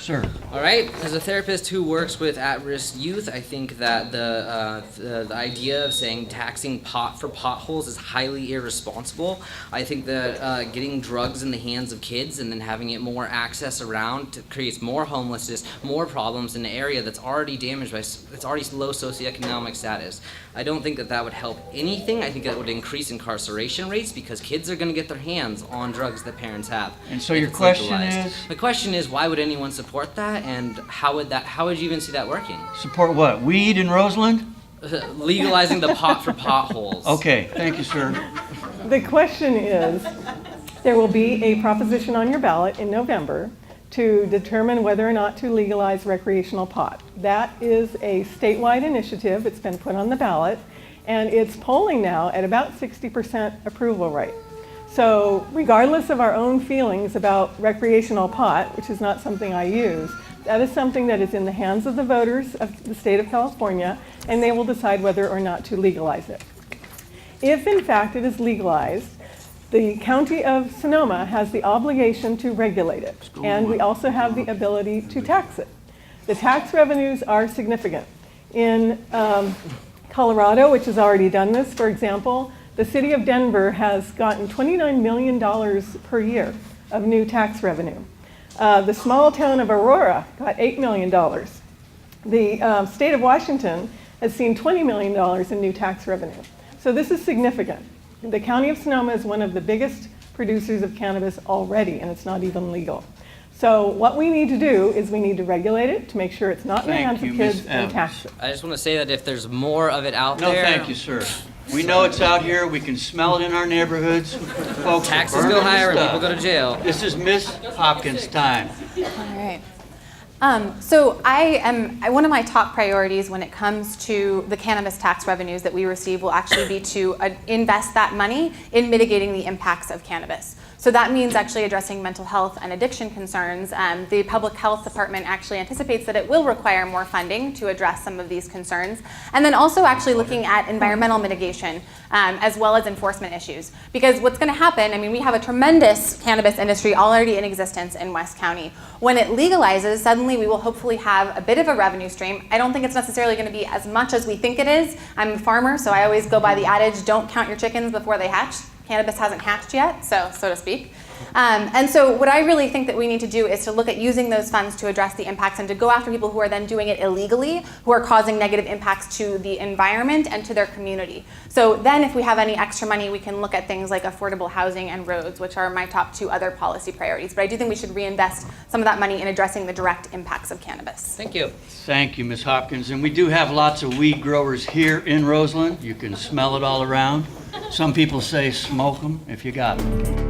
sir. All right. As a therapist who works with at-risk youth, I think that the idea of saying taxing pot for potholes is highly irresponsible. I think that getting drugs in the hands of kids and then having it more access around creates more homelessness, more problems in an area that's already damaged by, it's already low socioeconomic status. I don't think that would help anything. I think that would increase incarceration rates because kids are going to get their hands on drugs that parents have. And so your question legalized. is? The question is, why would anyone support that, and how would you even see that working? Support what? Weed in Roseland? Legalizing the pot for potholes. Okay, thank you, sir. The question is, there will be a proposition on your ballot in November to determine whether or not to legalize recreational pot. That is a statewide initiative. It's been put on the ballot, and it's polling now at about 60% approval rate. So regardless of our own feelings about recreational pot, which is not something I use, that is something that is in the hands of the voters of the state of California, and they will decide whether or not to legalize it. If in fact it is legalized, the county of Sonoma has the obligation to regulate it, and we also have the ability to tax it. The tax revenues are significant. In Colorado, which has already done this, for example, the city of Denver has gotten $29 million per year of new tax revenue. The small town of Aurora got $8 million. The state of Washington has seen $20 million in new tax revenue. So this is significant. The county of Sonoma is one of the biggest producers of cannabis already, and it's not even legal. So what we need to do is we need to regulate it to make sure it's not in the hands of kids and tax it. I just want to say that if there's more of it out No, there... thank you, sir. We know it's out here. We can smell it in our neighborhoods. Folks, Taxes go higher and people go to jail. This is Miss Hopkins' time. All right. So one of my top priorities when it comes to the cannabis tax revenues that we receive will actually be to invest that money in mitigating the impacts of cannabis. So that means actually addressing mental health and addiction concerns. The Public Health Department actually anticipates that it will require more funding to address some of these concerns. And then also actually looking at environmental mitigation as well as enforcement issues. Because what's going to happen, I mean, we have a tremendous cannabis industry already in existence in West County. When it legalizes, suddenly we will hopefully have a bit of a revenue stream. I don't think it's necessarily going to be as much as we think it is. I'm a farmer, so I always go by the adage, don't count your chickens before they hatch. Cannabis hasn't hatched yet, so to speak. And so what I really think that we need to do is to look at using those funds to address the impacts and to go after people who are then doing it illegally, who are causing negative impacts to the environment and to their community. So then if we have any extra money, we can look at things like affordable housing and roads, which are my top two other policy priorities. But I do think we should reinvest some of that money in addressing the direct impacts of cannabis. Thank you. Thank you, Ms. Hopkins. And we do have lots of weed growers here in Roseland. You can smell it all around. Some people say smoke them if you got them.